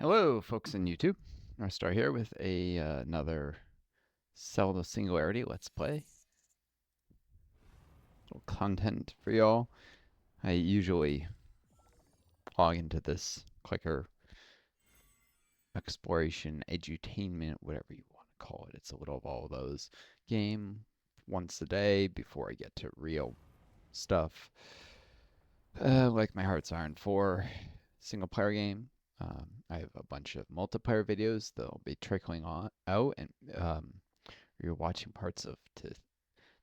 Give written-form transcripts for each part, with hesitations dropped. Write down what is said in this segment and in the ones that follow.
Hello, folks in YouTube. Northstar here with another Zelda Singularity Let's Play. Little content for y'all. I usually log into this clicker exploration, edutainment, whatever you want to call it. It's a little of all of those game once a day before I get to real stuff. Like my Heart's Iron 4 single player game. I have a bunch of multiplayer videos that'll be trickling out, and you're watching parts of to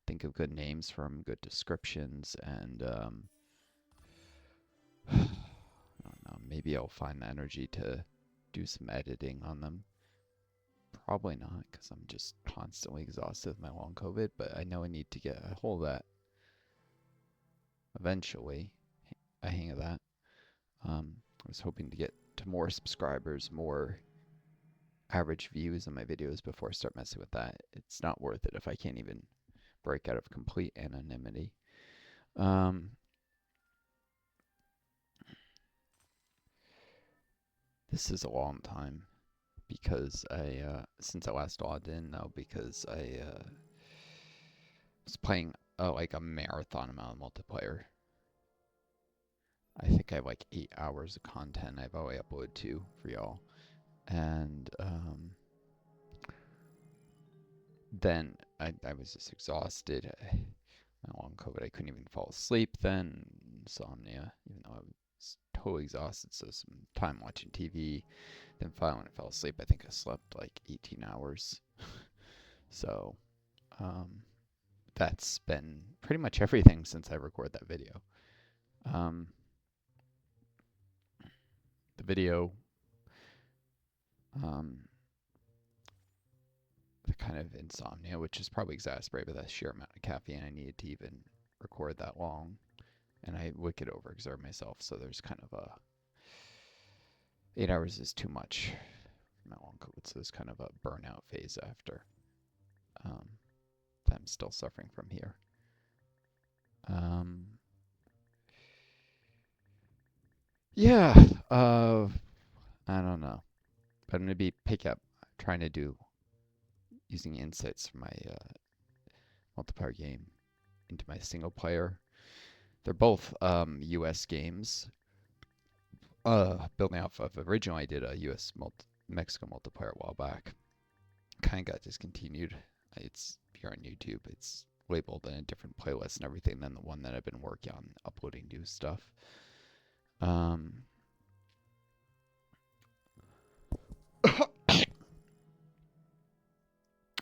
think of good names from, good descriptions, and I don't know, maybe I'll find the energy to do some editing on them. Probably not, because I'm just constantly exhausted with my long COVID, but I know I need to get a hold of that eventually, a hang of that. I was hoping to get to more subscribers, more average views on my videos before I start messing with that. It's not worth it if I can't even break out of complete anonymity. Um, this is a long time because since I last logged in though, because I was playing like a marathon amount of multiplayer. I think I have like 8 hours of content I've already uploaded to for y'all, and then I was just exhausted. My long COVID, I couldn't even fall asleep then. Insomnia, even though I was totally exhausted. So some time watching TV. Then finally, when I fell asleep, I think I slept like 18 hours. So um, that's been pretty much everything since I recorded that video. Um, the video, um, the kind of insomnia, which is probably exacerbated by the sheer amount of caffeine I needed to even record that long. And I wicked overexert myself, so there's kind of a 8 hours is too much for my long COVID, so there's kind of a burnout phase after um, that I'm still suffering from here. Um, yeah, I don't know, but I'm gonna be pick up trying to do using insights from my multiplayer game into my single player. They're both U.S. games. Building off of originally I did a U.S. Mexico multiplayer a while back. Kind of got discontinued. It's here on YouTube. It's labeled in a different playlist and everything than the one that I've been working on uploading new stuff. Um,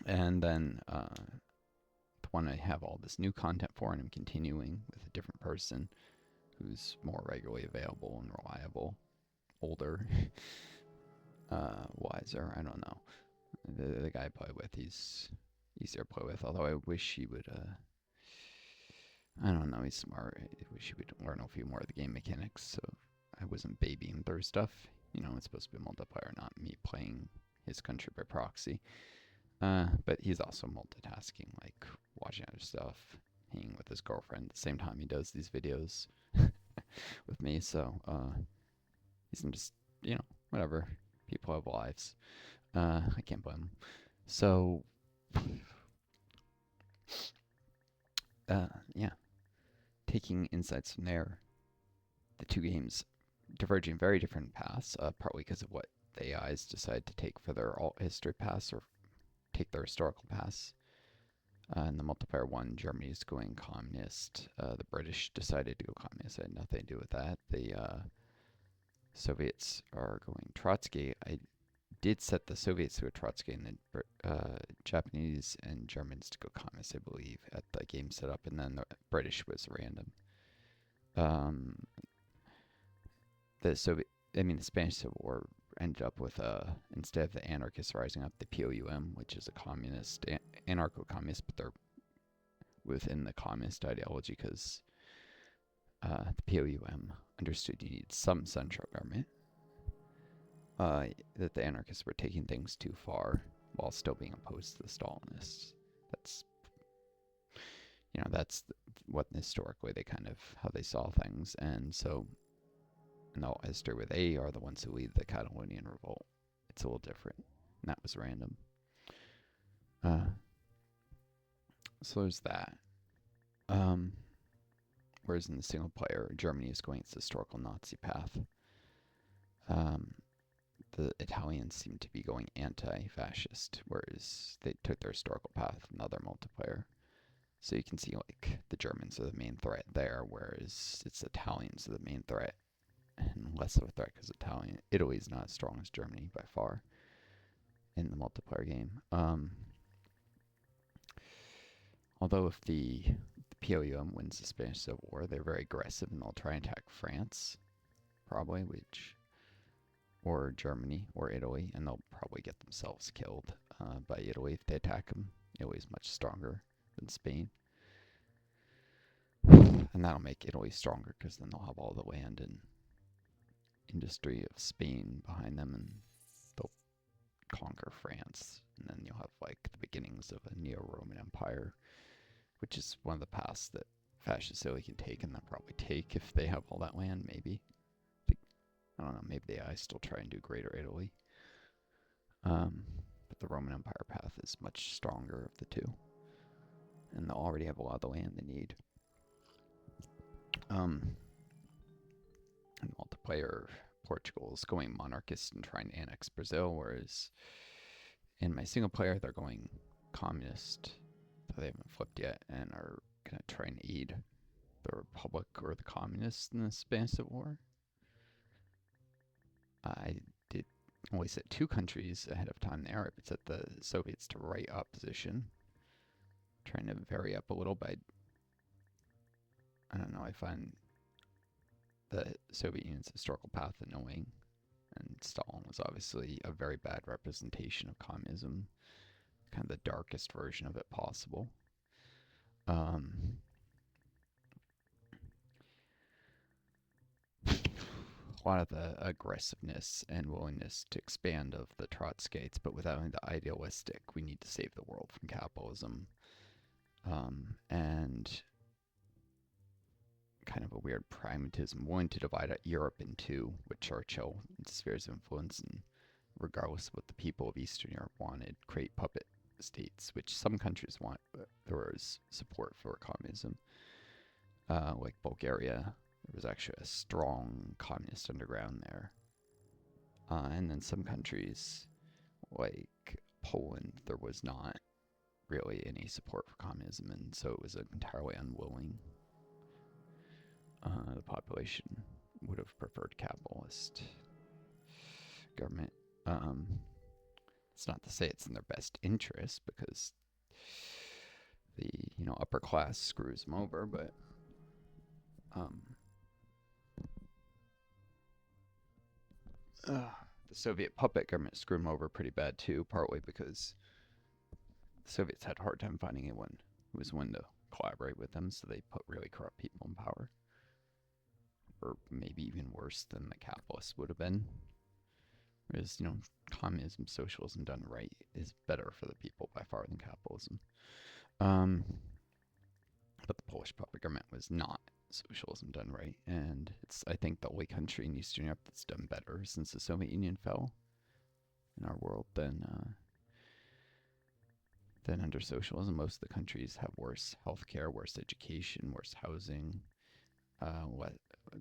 and then the one I have all this new content for, and I'm continuing with a different person who's more regularly available and reliable, older, wiser. I don't know. The guy I play with, he's easier to play with. Although I wish he would. I don't know. He's smart. I wish he would learn a few more of the game mechanics, so I wasn't babying through stuff. You know, it's supposed to be multiplayer, not me playing his country by proxy. But he's also multitasking, like watching other stuff, hanging with his girlfriend at the same time he does these videos with me. So he's just, whatever. People have lives. I can't blame him. So, yeah, taking insights from there, the two games diverging very different paths, partly because of what the AIs decide to take for their alt history paths or take their historical paths. In the multiplayer one, Germany's going communist. The British decided to go communist. I had nothing to do with that. The Soviets are going Trotsky. I did set the Soviets to go Trotsky and the Japanese and Germans to go communist, I believe, at the game setup, and then the British was random. Um, the Spanish Civil War ended up with instead of the anarchists rising up, the POUM, which is a communist, anarcho-communist, but they're within the communist ideology because the POUM understood you need some central government. That the anarchists were taking things too far while still being opposed to the Stalinists. That's that's what historically they kind of how they saw things, and so in the history where they are the ones who lead the Catalonian revolt. It's a little different. And that was random. So there's that. Whereas in the single player, Germany is going its historical Nazi path. The Italians seem to be going anti-fascist, whereas they took their historical path in other multiplayer. So you can see like the Germans are the main threat there, whereas it's Italians are the main threat, and less of a threat because Italy's not as strong as Germany by far in the multiplayer game. Although if the POUM wins the Spanish Civil War, they're very aggressive and they'll try and attack France, probably, or Germany or Italy, and they'll probably get themselves killed by Italy if they attack them. Italy's much stronger than Spain. And that'll make Italy stronger because then they'll have all the land and industry of Spain behind them, and they'll conquer France. And then you'll have like the beginnings of a Neo-Roman Empire, which is one of the paths that fascist Italy can take, and they'll probably take if they have all that land, maybe. I don't know, maybe the eyes still try and do Greater Italy. But the Roman Empire path is much stronger of the two. And they'll already have a lot of the land they need. In multiplayer, Portugal is going monarchist and trying to annex Brazil, whereas in my single player, they're going communist. Though they haven't flipped yet, and are going to try and aid the Republic or the communists in the Spanish Civil War. I did only set 2 countries ahead of time there. I set the Soviets to right opposition, trying to vary up a little by, I don't know, I find the Soviet Union's historical path annoying, and Stalin was obviously a very bad representation of communism, kind of the darkest version of it possible. A lot of the aggressiveness and willingness to expand of the Trotskyites, but without the idealistic, we need to save the world from capitalism, and kind of a weird pragmatism, willing to divide Europe in two with Churchill and spheres of influence, and regardless of what the people of Eastern Europe wanted, create puppet states, which some countries want, but there was support for communism. Like Bulgaria, there was actually a strong communist underground there. And then some countries, like Poland, there was not really any support for communism, and so it was entirely unwilling. The population would have preferred capitalist government. It's not to say it's in their best interest, because the upper class screws them over, but the Soviet puppet government screwed them over pretty bad too, partly because the Soviets had a hard time finding anyone who was willing to collaborate with them, so they put really corrupt people in power. Or maybe even worse than the capitalists would have been. Whereas, communism, socialism done right is better for the people by far than capitalism. But the Polish puppet government was not socialism done right, and it's, I think, the only country in Eastern Europe that's done better since the Soviet Union fell in our world than under socialism. Most of the countries have worse healthcare, worse education, worse housing,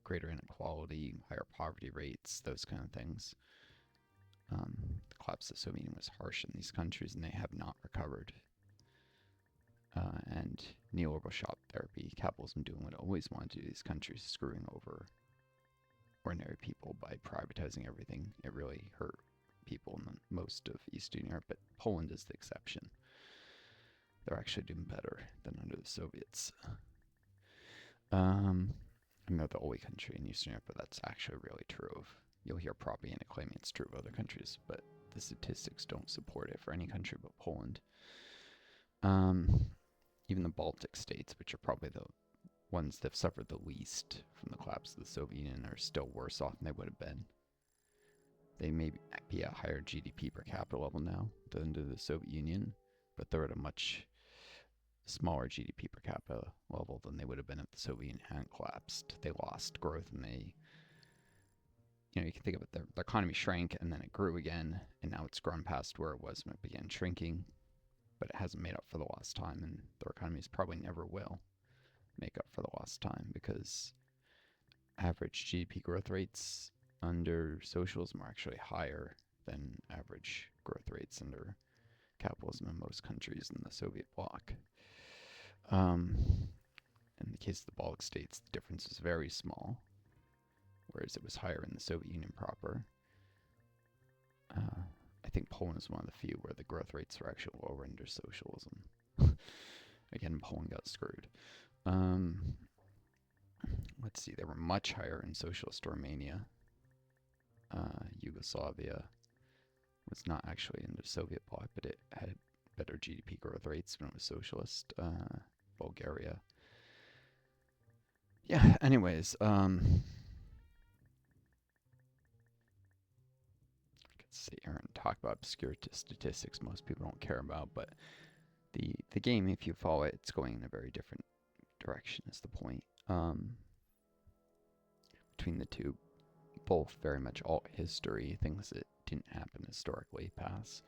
greater inequality, higher poverty rates, those kind of things. The collapse of the Soviet Union was harsh in these countries, and they have not recovered. And neoliberal shop therapy, capitalism doing what it always wanted to do, these countries screwing over ordinary people by privatizing everything. It really hurt people in most of Eastern Europe, but Poland is the exception. They're actually doing better than under the Soviets. And they're the only country in Eastern Europe, but that's actually really true. You'll hear propaganda claiming it's true of other countries, but the statistics don't support it for any country but Poland. Even the Baltic states, which are probably the ones that have suffered the least from the collapse of the Soviet Union, are still worse off than they would have been. They may be at a higher GDP per capita level now than under the Soviet Union, but they're at a much smaller GDP per capita level than they would have been if the Soviet Union hadn't collapsed. They lost growth, and they you can think of it, the economy shrank and then it grew again, and now it's grown past where it was when it began shrinking, but it hasn't made up for the lost time, and their economies probably never will make up for the lost time because average GDP growth rates under socialism are actually higher than average growth rates under capitalism in most countries in the Soviet bloc. Um, in the case of the Baltic states, the difference is very small, whereas it was higher in the Soviet Union proper. I think Poland is one of the few where the growth rates were actually lower under socialism. Again, Poland got screwed. Let's see, they were much higher in socialist Romania. Yugoslavia was not actually in the Soviet bloc, but it had better GDP growth rates when it was socialist. Bulgaria. Yeah, anyways, let's sit here and talk about obscure statistics most people don't care about, but the game, if you follow it, it's going in a very different direction is the point. Between the two, both very much alt history, things that didn't happen historically pass.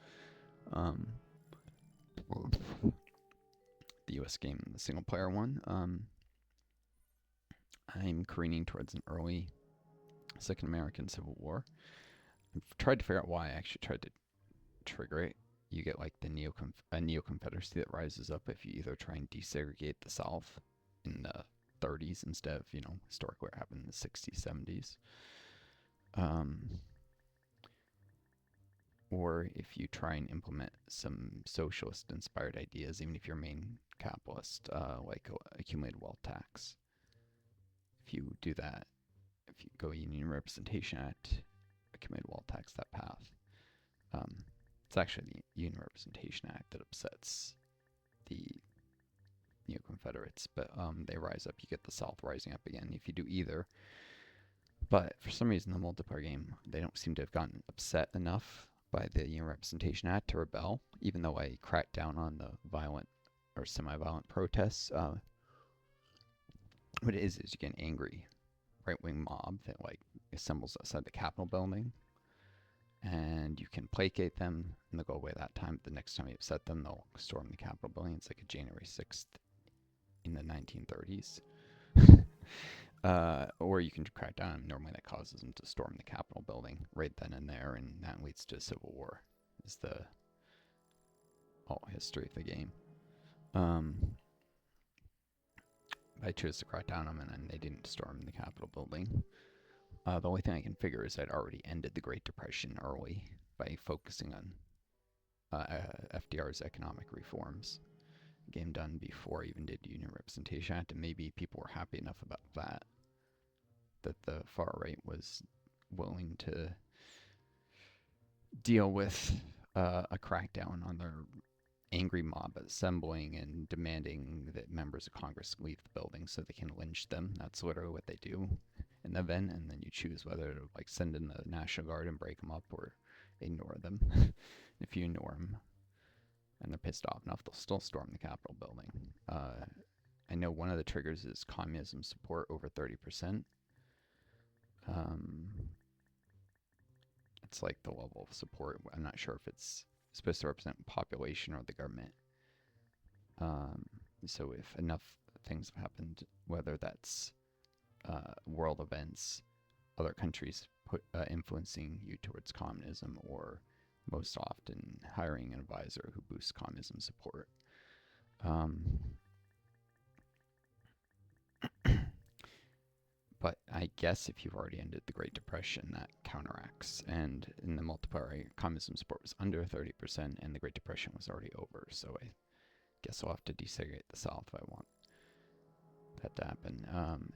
The US game, the single player one, I'm careening towards an early Second American Civil War. I've tried to figure out why I actually tried to trigger it. You get like the neo-Confederacy that rises up if you either try and desegregate the South in the 30s instead of, historically what happened in the 60s, 70s. Or if you try and implement some socialist-inspired ideas, even if you're main capitalist, like accumulated wealth tax. If you do that, if you go Union Representation Act, accumulated wealth tax, that path, it's actually the Union Representation Act that upsets the Neo-Confederates, but they rise up. You get the South rising up again if you do either. But for some reason, the multiplayer game, they don't seem to have gotten upset enough by the Union Representation Act to rebel, even though I cracked down on the violent or semi-violent protests. What it is you get an angry right-wing mob that assembles outside the Capitol building, and you can placate them, and they'll go away that time. But the next time you upset them, they'll storm the Capitol building. It's like a January 6th in the 1930s. Or you can crack down. Normally that causes them to storm the Capitol building right then and there, and that leads to a civil war. Is the alt history of the game. I chose to crack down on them, and they didn't storm the Capitol building. The only thing I can figure is I'd already ended the Great Depression early by focusing on FDR's economic reforms. Game done before I even did Union Representation Act, and maybe people were happy enough about that the far right was willing to deal with a crackdown on their angry mob assembling and demanding that members of Congress leave the building so they can lynch them. That's literally what they do in the event, and then you choose whether to send in the National Guard and break them up or ignore them. If you ignore them and they're pissed off enough, they'll still storm the Capitol building. I know one of the triggers is communism support over 30%. It's like the level of support. I'm not sure if it's supposed to represent population or the government. So if enough things have happened, whether that's world events, other countries influencing you towards communism, or most often hiring an advisor who boosts communism support. But I guess if you've already ended the Great Depression, that counteracts. And in the multiplayer, communism support was under 30%, and the Great Depression was already over. So I guess I'll have to desegregate the South if I want that to happen.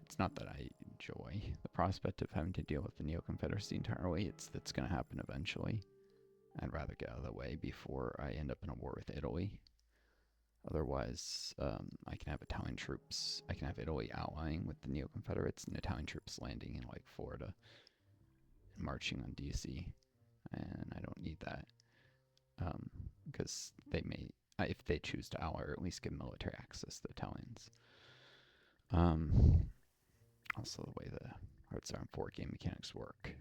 It's not that I enjoy the prospect of having to deal with the Neo-Confederacy entirely. That's going to happen eventually. I'd rather get out of the way before I end up in a war with Italy. Otherwise, I can have Italian troops. I can have Italy allying with the Neo-Confederates and Italian troops landing in Florida and marching on DC. And I don't need that because they may, if they choose to ally, or at least give military access to the Italians. Also, the way the Hearts Iron 4 game mechanics work.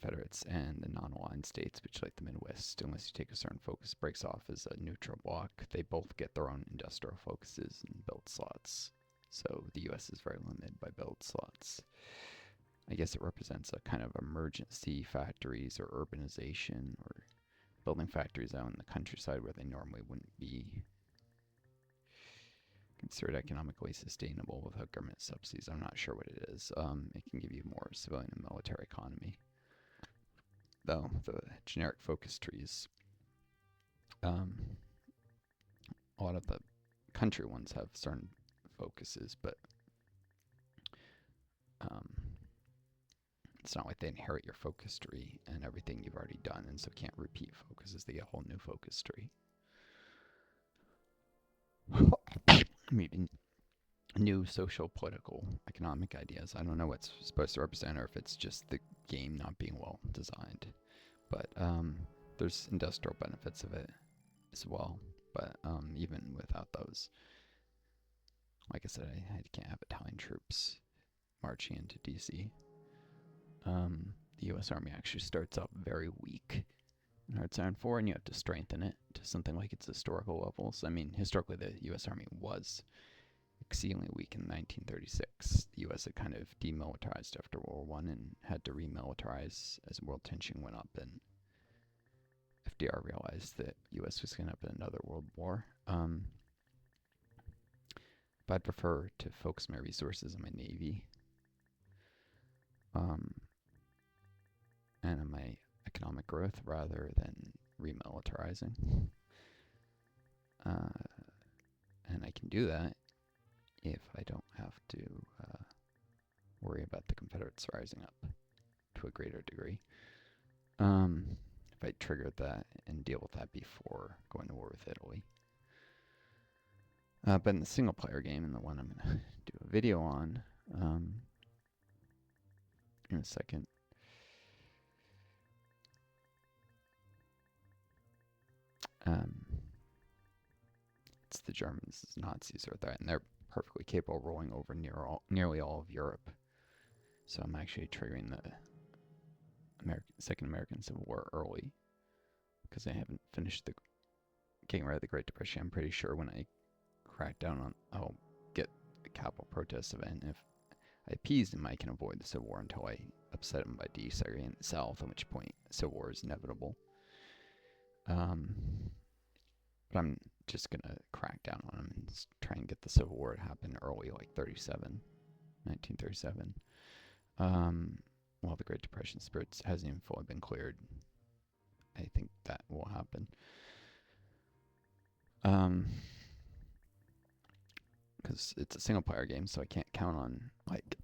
Confederates and the non-aligned states, which like the Midwest, unless you take a certain focus, breaks off as a neutral bloc. They both get their own industrial focuses and build slots. So the U.S. is very limited by build slots. I guess it represents a kind of emergency factories or urbanization or building factories out in the countryside where they normally wouldn't be considered economically sustainable without government subsidies. I'm not sure what it is. It can give you more civilian and military economy. Though the generic focus trees, a lot of the country ones have certain focuses, but it's not like they inherit your focus tree and everything you've already done, and so can't repeat focuses. They get a whole new focus tree. Maybe new social, political, economic ideas. I don't know what's supposed to represent, or if it's just the game not being well designed. But there's industrial benefits of it as well. But even without those, like I said, I can't have Italian troops marching into DC. The U.S. Army actually starts out very weak in Hard Iron 4, and you have to strengthen it to something like its historical levels. I mean, historically, the U.S. Army was exceedingly weak in 1936. The U.S. had kind of demilitarized after World War I and had to remilitarize as world tension went up, and FDR realized that U.S. was going to have another world war. But I'd prefer to focus my resources on my Navy and on my economic growth rather than remilitarizing. And I can do that if I don't have to worry about the Confederates rising up to a greater degree. If I triggered that and deal with that before going to war with Italy. But in the single player game, and the one I'm going to do a video on in a second, it's the Germans, Nazis are there, and they're perfectly capable of rolling over nearly all of Europe. So I'm actually triggering the Second American Civil War early because they haven't finished getting rid of the Great Depression. I'm pretty sure when I crack down on, I'll get a capital protest event. If I appease them, I can avoid the Civil War until I upset them by desegregating the South, at which point Civil War is inevitable. But I'm just going to crack down on them and try and get the Civil War to happen early, like 1937. While the Great Depression spirits hasn't even fully been cleared, I think that will happen. Because it's a single player game, so I can't count on like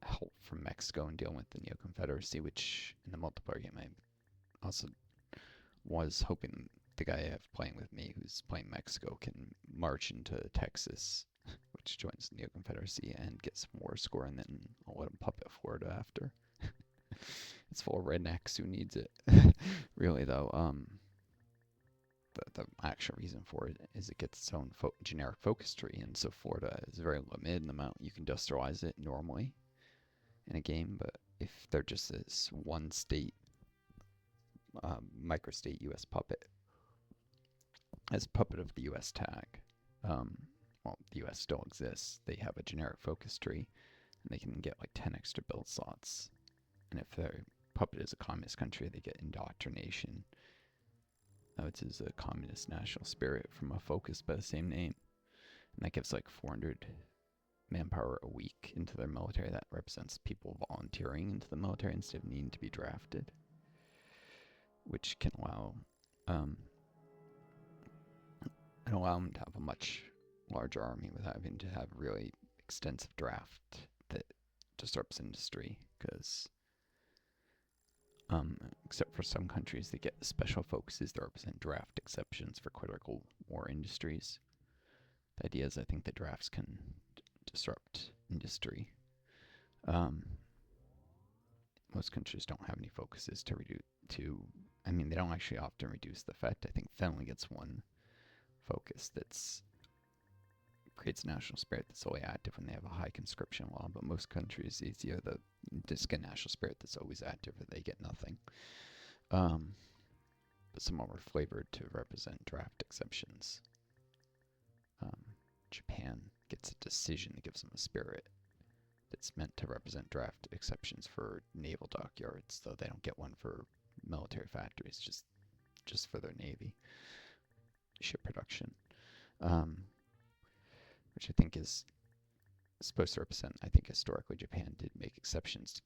help from Mexico and dealing with the Neo Confederacy, which in the multiplayer game I also was hoping the guy I have playing with me who's playing Mexico can march into Texas, which joins the Neo Confederacy, and get some war score, and then I'll let him puppet Florida after. It's full of rednecks who needs it. Really though, the actual reason for it is it gets its own generic focus tree, and so Florida is very limited in the amount you can industrialize it normally in a game. But if they're just this one state, microstate U.S. puppet, as puppet of the U.S. tag, well, the U.S. still exists. They have a generic focus tree, and they can get like 10 extra build slots. And if their puppet is a communist country, they get indoctrination, which is a communist national spirit from a focus by the same name. And that gives like 400 manpower a week into their military. That represents people volunteering into the military instead of needing to be drafted, which can allow them to have a much larger army without having to have really extensive draft that disrupts industry. Because except for some countries that get special focuses that represent draft exceptions for critical war industries. The idea is I think that drafts can disrupt industry. Most countries don't have any focuses to reduce I mean, they don't actually often reduce the effect. I think Finland gets one focus that's creates national spirit that's only active when they have a high conscription law, but most countries, it's either the Just get national spirit that's always active, or they get nothing. Um, but some more flavored to represent draft exceptions. Japan gets a decision that gives them a spirit that's meant to represent draft exceptions for naval dockyards, though they don't get one for military factories, just for their navy ship production, which I think is supposed to represent. I think historically Japan did make exceptions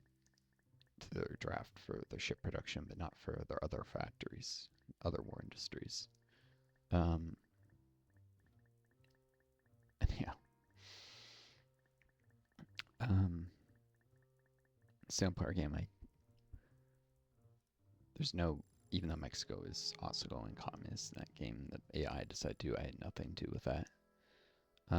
to their draft for their ship production, but not for their other factories, other war industries. And yeah. Single player game, there's no, even though Mexico is also going communist in that game, the AI decided to. I had nothing to do with that. They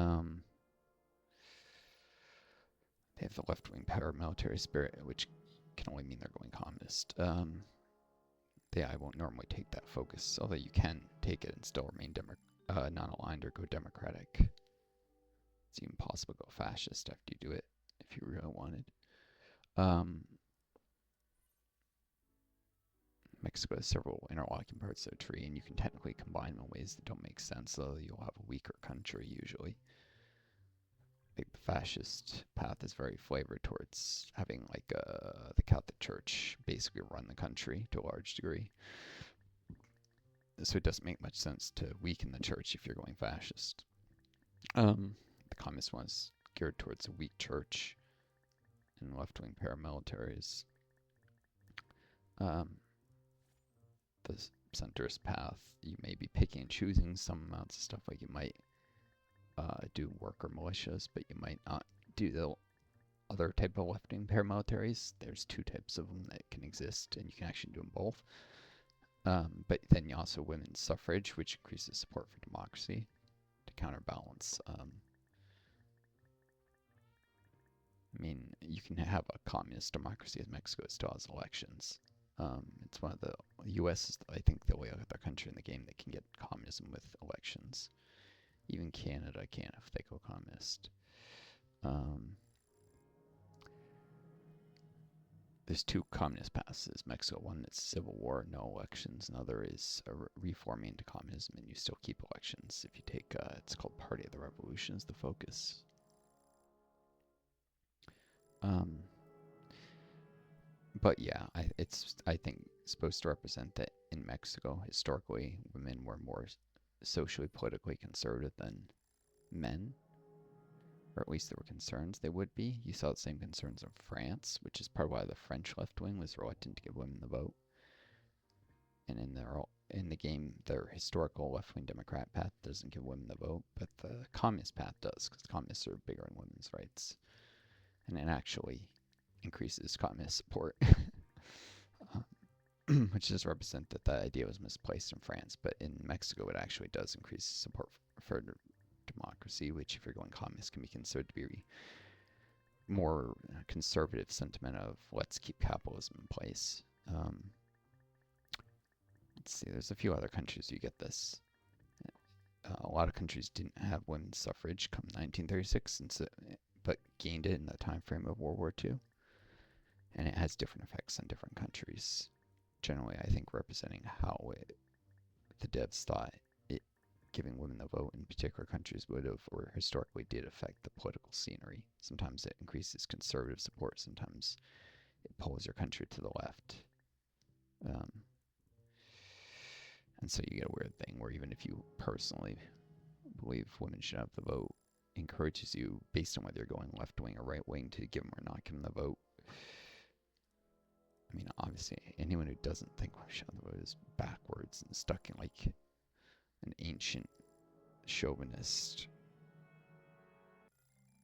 have the left-wing paramilitary spirit, which can only mean they're going communist. The AI won't normally take that focus, although you can take it and still remain non-aligned or go democratic. It's even possible to go fascist after you do it, if you really wanted. Mexico has several interlocking parts of the tree, and you can technically combine them in ways that don't make sense, though you'll have a weaker country usually. The fascist path is very flavored towards having the Catholic Church basically run the country to a large degree. So it doesn't make much sense to weaken the church if you're going fascist. The communist one is geared towards a weak church and left-wing paramilitaries. The centrist path, you may be picking and choosing some amounts of stuff, like you might do worker militias, but you might not do the other type of left-wing paramilitaries. There's two types of them that can exist, and you can actually do them both. But then you also women's suffrage, which increases support for democracy to counterbalance. I mean, you can have a communist democracy as Mexico still has elections. It's one of the U.S. is, I think, the only other country in the game that can get communism with elections. Even Canada can if they go communist. There's two communist paths. Mexico, one is civil war, no elections. Another is reforming into communism, and you still keep elections. If you take, it's called Party of the Revolution is the focus. But yeah, it's I think supposed to represent that in Mexico historically women were more socially politically conservative than men, or at least there were concerns they would be. You saw the same concerns in France, which is part of why the French left wing was reluctant to give women the vote. And in the game, their historical left wing Democrat path doesn't give women the vote, but the communist path does, because communists are bigger on women's rights, and it actually increases communist support. Which does represent that the idea was misplaced in France, but in Mexico it actually does increase support for democracy, which if you're going communist can be considered to be more conservative sentiment of let's keep capitalism in place. Let's see, there's a few other countries you get this. A lot of countries didn't have women's suffrage come 1936, but gained it in the time frame of World War II. And it has different effects on different countries. Generally, I think representing how the devs thought giving women the vote in particular countries would have, or historically did, affect the political scenery. Sometimes it increases conservative support, sometimes it pulls your country to the left. And so you get a weird thing where even if you personally believe women should have the vote, it encourages you, based on whether you're going left wing or right wing, to give them or not give them the vote. I mean, obviously, anyone who doesn't think women should have the vote is backwards and stuck in like an ancient chauvinist,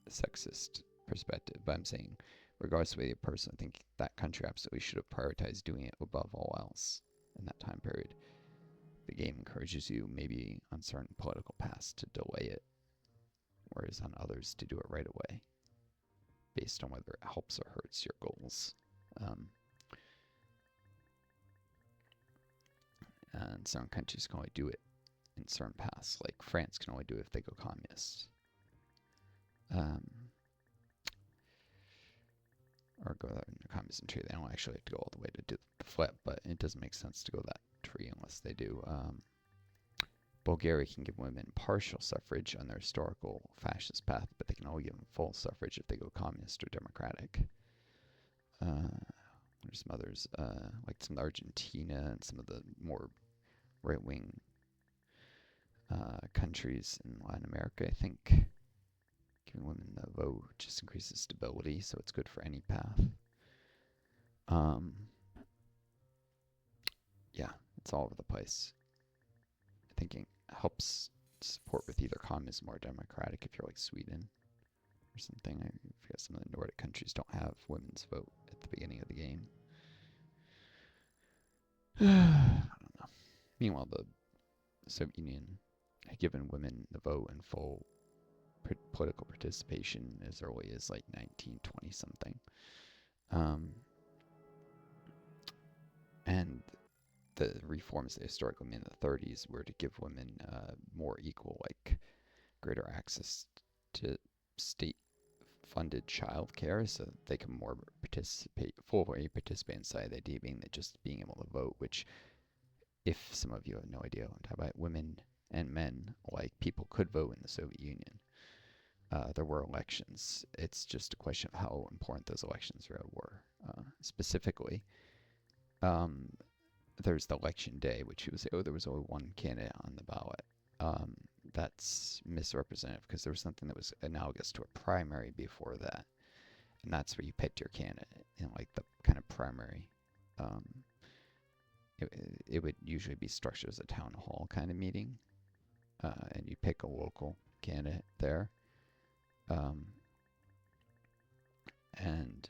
sexist perspective. But I'm saying, regardless of whether you personally think that country absolutely should have prioritized doing it above all else in that time period, the game encourages you, maybe on certain political paths, to delay it, whereas on others to do it right away, based on whether it helps or hurts your goals. And some countries can only do it in certain paths, like France can only do it if they go communist. or go that communism tree. They don't actually have to go all the way to do the flip, but it doesn't make sense to go that tree unless they do. Bulgaria can give women partial suffrage on their historical fascist path, but they can only give them full suffrage if they go communist or democratic. There's some others, like some Argentina and some of the more right-wing countries in Latin America, I think. Giving women the vote just increases stability, so it's good for any path. Yeah, it's all over the place. I think it helps support with either communism or democratic if you're like Sweden or something. I forget some of the Nordic countries don't have women's vote at the beginning of the game. I don't know. Meanwhile, the Soviet Union had given women the vote and full political participation as early as like 1920 something. And the reforms they historically made in the 30s were to give women more equal, like greater access to state-funded childcare, so they can more fully participate in society, being that just being able to vote. Which, if some of you have no idea what I'm talking about, women and men, like people, could vote in the Soviet Union. There were elections. It's just a question of how important those elections were. Specifically, there's the election day, which was, there was only one candidate on the ballot. That's misrepresentative because there was something that was analogous to a primary before that, and that's where you picked your candidate in like the kind of primary. It would usually be structured as a town hall kind of meeting, and you pick a local candidate there. And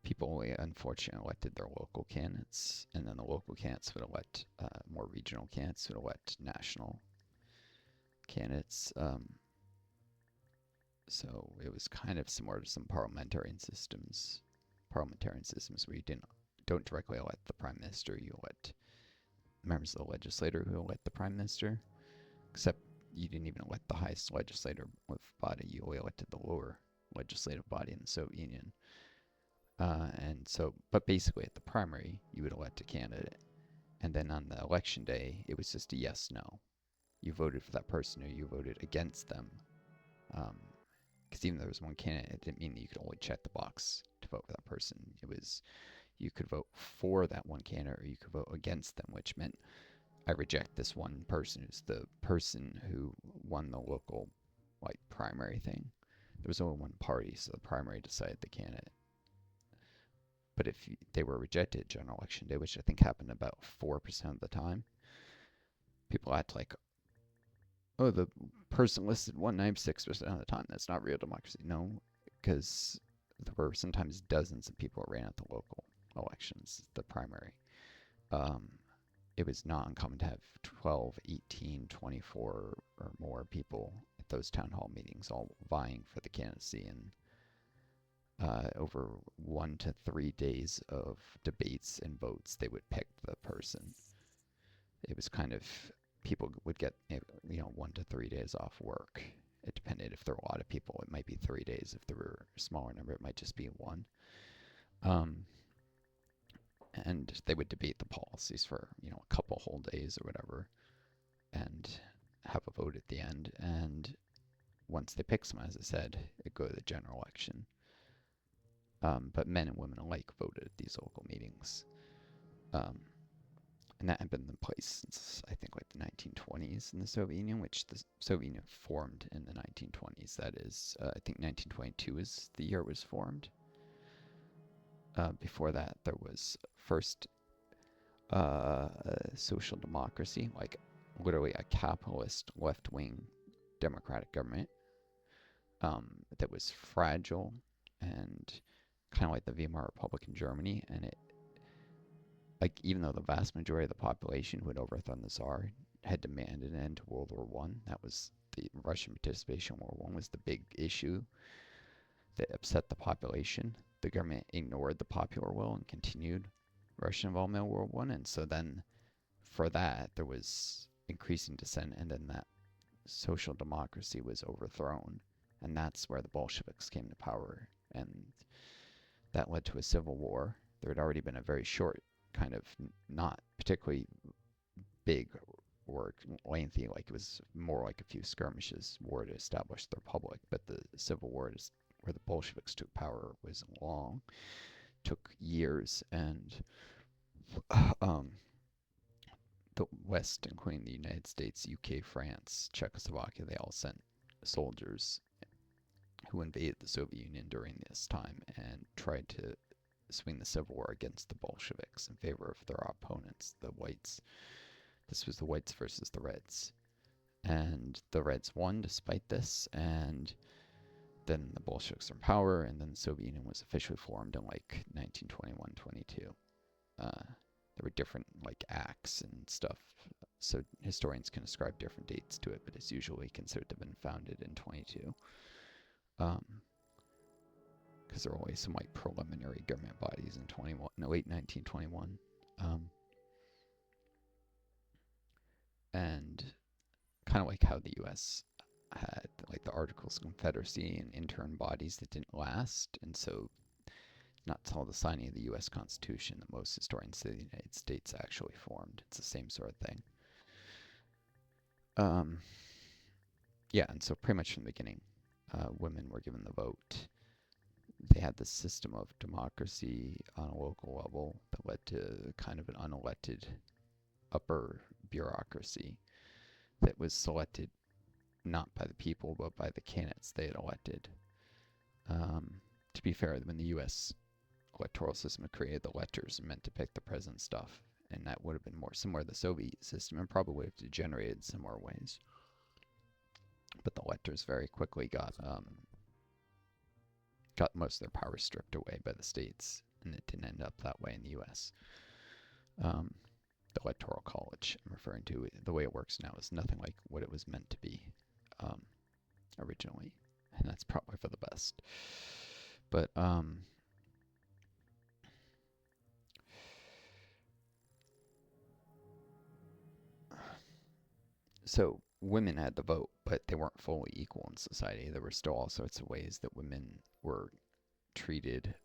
people only unfortunately elected their local candidates, and then the local candidates would elect more regional candidates, would elect national candidates. So it was kind of similar to some parliamentarian systems where you don't directly elect the prime minister, you elect members of the legislature who elect the prime minister, except you didn't even elect the highest legislative body, you only elected the lower legislative body in the Soviet Union. But basically at the primary, you would elect a candidate, and then on the election day, it was just a yes, no. You voted for that person or you voted against them. Because even though there was one candidate, it didn't mean that you could only check the box to vote for that person. It was, you could vote for that one candidate or you could vote against them, which meant I reject this one person who's the person who won the local like primary thing. There was only one party, so the primary decided the candidate. But if they were rejected general election day, which I think happened about 4% of the time, people act like, oh, the person listed won 96% of the time. That's not real democracy. No, because there were sometimes dozens of people who ran at the local elections, the primary. It was not uncommon to have 12, 18, 24 or more people at those town hall meetings all vying for the candidacy, and over 1 to 3 days of debates and votes, they would pick the person. It was kind of, people would get 1 to 3 days off work. It depended. If there were a lot of people, it might be 3 days. If there were a smaller number, it might just be one. And they would debate the policies for a couple whole days or whatever, and have a vote at the end. And once they pick someone, as I said, it go to the general election. But men and women alike voted at these local meetings. And that had been in place since, I think, like the 1920s in the Soviet Union, which the Soviet Union formed in the 1920s. That is, I think 1922 is the year it was formed. Before that, there was first social democracy, like literally a capitalist left-wing democratic government that was fragile and kind of like the Weimar Republic in Germany. And it, like, even though the vast majority of the population who had overthrown the Tsar had demanded an end to World War One, that was the Russian participation in World War One was the big issue that upset the population. The government ignored the popular will and continued Russian involvement in World War One, and so then for that there was increasing dissent, and then that social democracy was overthrown, and that's where the Bolsheviks came to power. And That led to a civil war. There had already been a very short, kind of not particularly big or lengthy, like it was more like a few skirmishes, war to establish the republic. But the civil war, where the Bolsheviks took power, was long, took years, and um, the West, including the United States, UK, France, Czechoslovakia, they all sent soldiers who invaded the Soviet Union during this time and tried to swing the civil war against the Bolsheviks in favor of their opponents, the whites. This was the whites versus the reds. And the reds won despite this, and then the Bolsheviks were in power, and then the Soviet Union was officially formed in like 1921-22. There were different like acts and stuff, so historians can ascribe different dates to it, but it's usually considered to have been founded in 22. Because there were always some like preliminary government bodies in late 1921. And kind of like how the U.S. had like the Articles of Confederacy and intern bodies that didn't last, and so not until the signing of the U.S. Constitution that most historians say the United States actually formed. It's the same sort of thing. Yeah, and so pretty much from the beginning, women were given the vote. They had this system of democracy on a local level that led to kind of an unelected upper bureaucracy that was selected not by the people but by the candidates they had elected. To be fair, when the U.S. electoral system created, the electors meant to pick the president stuff, and that would have been more similar to the Soviet system and probably would have degenerated in similar ways. But the electors very quickly got most of their power stripped away by the states, and it didn't end up that way in the U.S. The Electoral College I'm referring to, the way it works now is nothing like what it was meant to be originally, and that's probably for the best. But so women had the vote, but they weren't fully equal in society. There were still all sorts of ways that women were treated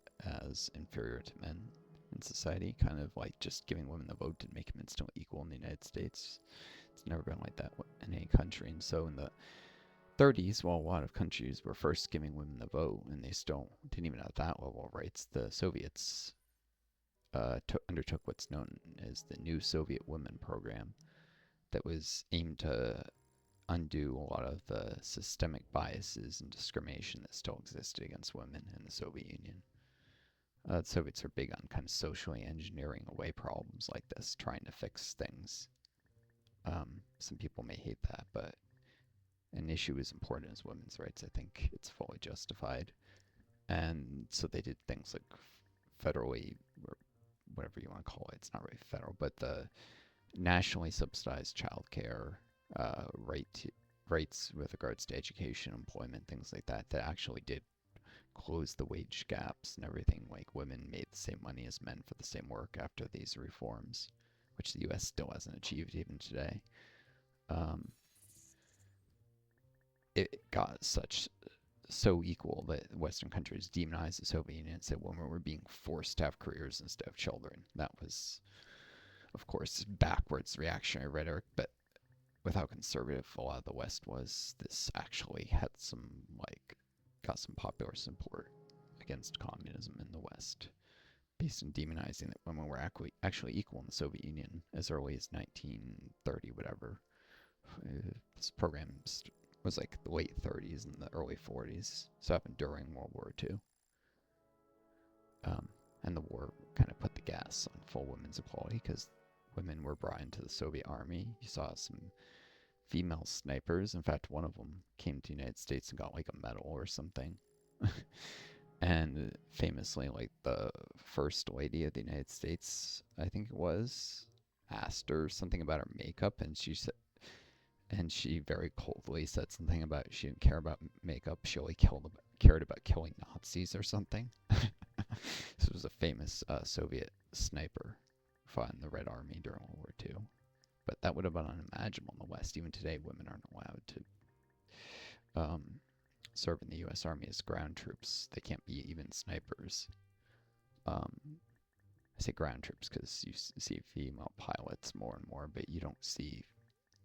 as inferior to men in society, kind of like just giving women the vote didn't make them instantly equal in the United States. It's never been like that in any country. And so in the 30s, while a lot of countries were first giving women the vote, and they still didn't even have that level of rights, the Soviets undertook what's known as the New Soviet Women Program that was aimed to undo a lot of the systemic biases and discrimination that still existed against women in the Soviet Union. The Soviets are big on kind of socially engineering away problems like this, trying to fix things. Some people may hate that, but an issue as important as women's rights, I think it's fully justified. And so they did things like federally, or whatever you want to call it. It's not really federal, but the nationally subsidized childcare, rights with regards to education, employment, things like that, that actually did close the wage gaps and everything. Like women made the same money as men for the same work after these reforms, which the U.S. still hasn't achieved even today. It got so equal that Western countries demonized the Soviet Union and said women were being forced to have careers instead of children. That was, of course, backwards reactionary rhetoric, but with how conservative a lot of the West was, this actually had got some popular support against communism in the West, based on demonizing that women were actually equal in the Soviet Union as early as 1930, whatever. This program was like the late 30s and the early 40s, so it happened during World War II. And the war kind of put the gas on full women's equality because women were brought into the Soviet army. You saw some female snipers. In fact, one of them came to the United States and got like a medal or something. And famously, like the first lady of the United States, I think it was, asked her something about her makeup, and she very coldly said something about she didn't care about makeup. She only cared about killing Nazis or something. This was a famous Soviet sniper who fought in the Red Army during World War II. But that would have been unimaginable in the West. Even today, women aren't allowed to serve in the U.S. Army as ground troops. They can't be even snipers. I say ground troops because you see female pilots more and more, but you don't see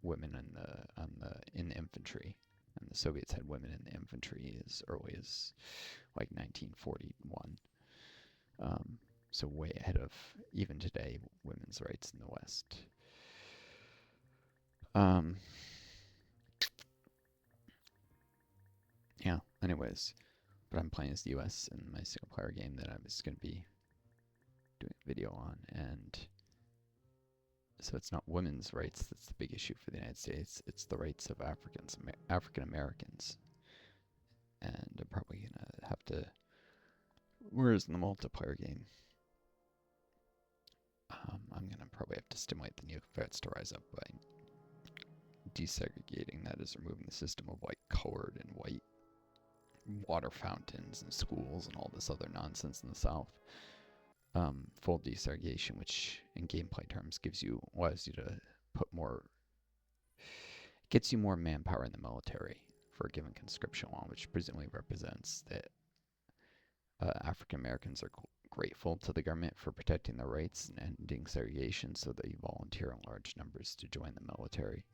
women in the infantry. And the Soviets had women in the infantry as early as like 1941. So way ahead of even today women's rights in the West. Yeah. Anyways, but I'm playing as the U.S. in my single player game that I was going to be doing a video on, and so it's not women's rights that's the big issue for the United States. It's the rights of African Americans, and I'm probably gonna have to. Whereas in the multiplayer game, I'm gonna probably have to stimulate the neophytes to rise up by desegregating, that is, removing the system of white colored and white water fountains in schools and all this other nonsense in the South. Full desegregation, which in gameplay terms allows you to put gets you more manpower in the military for a given conscription law, which presumably represents that African Americans are grateful to the government for protecting their rights and ending segregation, so they volunteer in large numbers to join the military.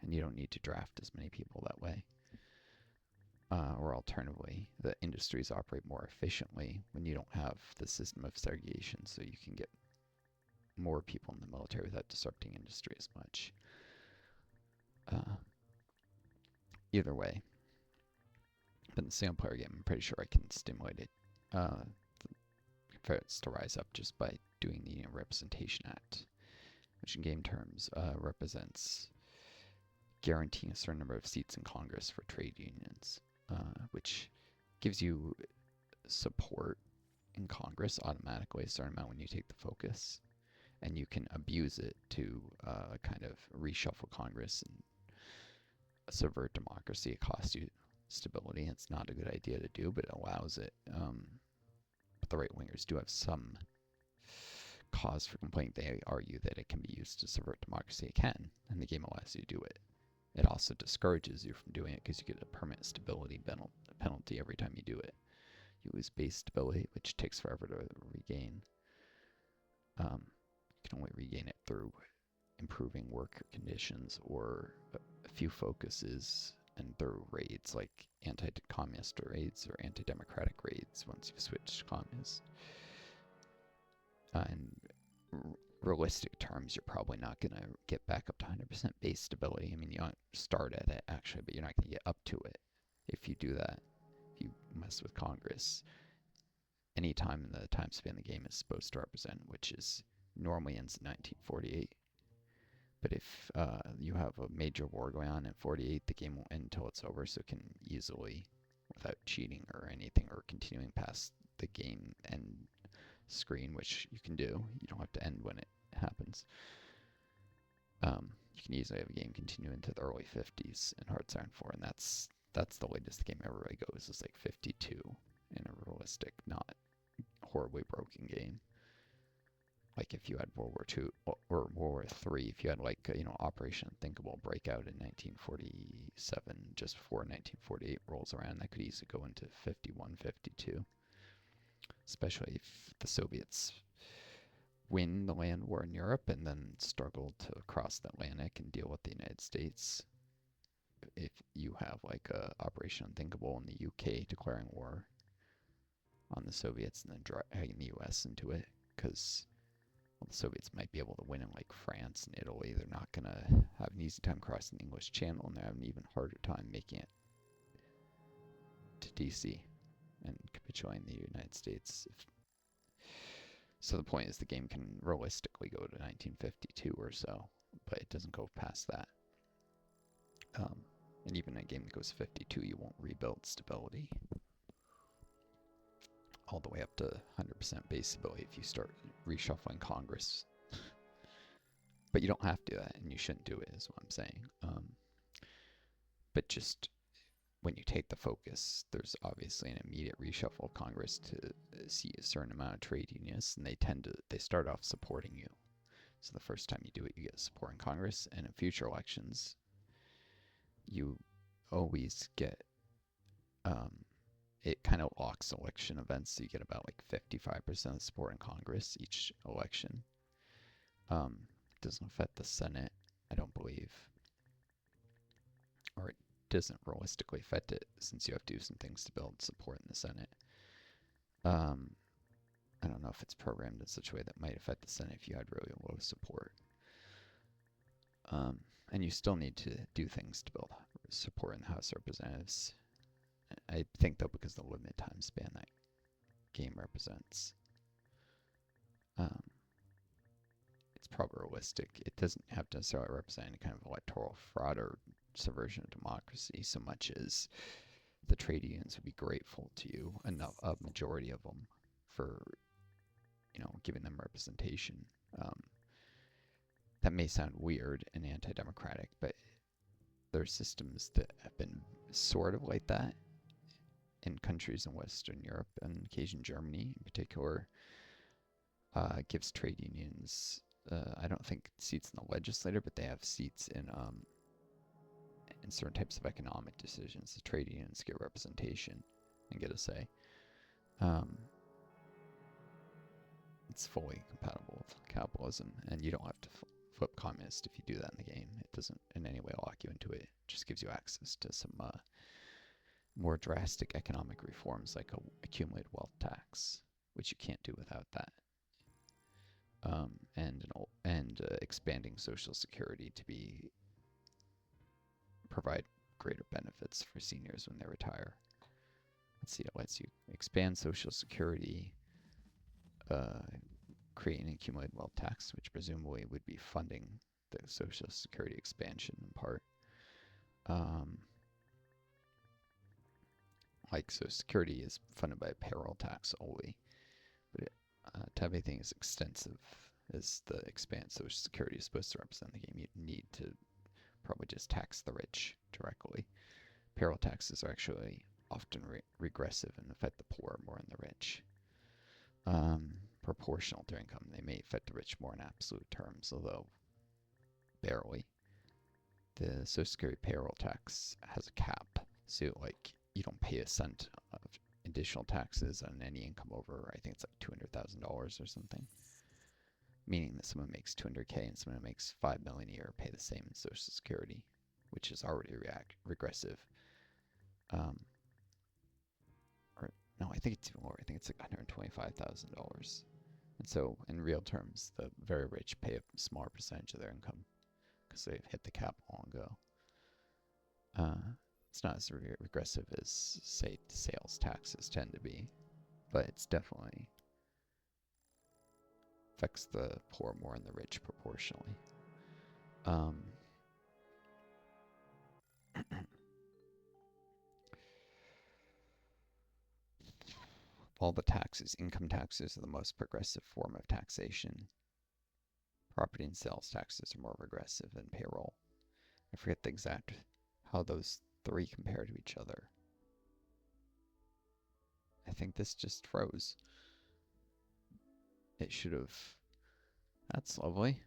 And you don't need to draft as many people that way. Or alternatively, the industries operate more efficiently when you don't have the system of segregation, so you can get more people in the military without disrupting industry as much. Either way, but in the single player game, I'm pretty sure I can stimulate it for it to rise up just by doing the Union Representation Act, which in game terms represents guaranteeing a certain number of seats in Congress for trade unions, which gives you support in Congress automatically a certain amount when you take the focus, and you can abuse it to kind of reshuffle Congress and subvert democracy. It costs you stability. It's not a good idea to do, but it allows it. But the right-wingers do have some cause for complaint. They argue that it can be used to subvert democracy. It can, and the game allows you to do it. It also discourages you from doing it because you get a permanent stability penalty every time you do it. You lose base stability, which takes forever to regain. You can only regain it through improving work conditions or a few focuses and through raids like anti-communist raids or anti-democratic raids once you've switched to communist. In realistic terms, you're probably not going to get back up to 100% base stability. I mean, you don't start at it actually, but you're not going to get up to it if you do that. If you mess with Congress, any time in the time span the game is supposed to represent, which is normally ends in 1948. But if you have a major war going on in 48, the game won't end until it's over, so it can easily, without cheating or anything, or continuing past the game end screen, which you can do. You don't have to end when it happens. You can easily have a game continue into the early 50s in Hearts Iron 4, and that's the latest the game ever really goes. It's like 52 in a realistic, not horribly broken game. Like if you had World War II or World War III, if you had like Operation Unthinkable breakout in 1947, just before 1948 rolls around, that could easily go into 51, 52. Especially if the Soviets win the land war in Europe and then struggle to cross the Atlantic and deal with the United States. If you have like a Operation Unthinkable in the UK declaring war on the Soviets and then dragging the US into it, because the Soviets might be able to win in like France and Italy. They're not going to have an easy time crossing the English Channel, and they have an even harder time making it to DC and capitulating the United States. So the point is the game can realistically go to 1952 or so, but it doesn't go past that. And even in a game that goes 52, you won't rebuild stability all the way up to 100% base stability if you start reshuffling Congress. But you don't have to do that, and you shouldn't do it, is what I'm saying. But just when you take the focus, there's obviously an immediate reshuffle of Congress to see a certain amount of trade unionists, and they start off supporting you. So the first time you do it, you get support in Congress, and in future elections, you always get it kind of locks election events, so you get about like 55% of support in Congress each election. It doesn't affect the Senate, I don't believe, or it doesn't realistically affect it since you have to do some things to build support in the Senate. Um, I don't know if it's programmed in such a way that might affect the Senate if you had really low support. And you still need to do things to build support in the House of Representatives. I think, though, because the limited time span that game represents, it's probabilistic. It doesn't have to necessarily represent any kind of electoral fraud or subversion of democracy so much as the trade unions would be grateful to you, enough, a majority of them, for giving them representation. That may sound weird and anti-democratic, but there are systems that have been sort of like that in countries in Western Europe, and occasionally Germany in particular, gives trade unions, I don't think seats in the legislature, but they have seats in certain types of economic decisions. The trade unions get representation and get a say. It's fully compatible with capitalism, and you don't have to flip communist if you do that in the game. It doesn't in any way lock you into it. It just gives you access to some more drastic economic reforms like a accumulated wealth tax, which you can't do without that. And expanding Social Security to provide greater benefits for seniors when they retire. Let's see, it lets you expand Social Security, create an accumulated wealth tax, which presumably would be funding the Social Security expansion in part. Like Social Security is funded by a payroll tax only, but to have anything as extensive as the expand Social Security is supposed to represent the game, you need to probably just tax the rich directly. Payroll taxes are actually often regressive and affect the poor more than the rich. Proportional to income, they may affect the rich more in absolute terms, although barely. The Social Security payroll tax has a cap, so like you don't pay a cent of additional taxes on any income over, I think it's like $200,000 or something. Meaning that someone makes $200K and someone who makes $5 million a year pay the same in Social Security, which is already regressive. Or no, I think it's even lower. I think it's like $125,000. And so, in real terms, the very rich pay a smaller percentage of their income because they've hit the cap long ago. It's not as regressive as, say, sales taxes tend to be, but it's definitely affects the poor more than the rich proportionally. All the taxes, income taxes are the most progressive form of taxation. Property and sales taxes are more regressive than payroll. I forget the exact how those three compare to each other. I think this just froze. It should have. That's lovely.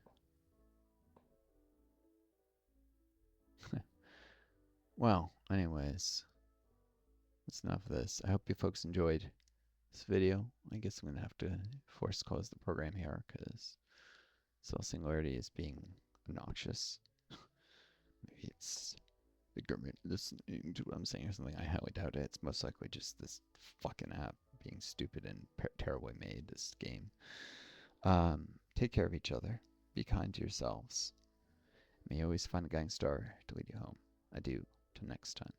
Well, anyways, that's enough of this. I hope you folks enjoyed this video. I guess I'm going to have to force close the program here because Singularity is being obnoxious. Maybe it's the government listening to what I'm saying or something. I highly doubt it. It's most likely just this fucking app being stupid and terribly made, this game. Take care of each other. Be kind to yourselves. May you always find a gang star to lead you home. Adieu. Till next time.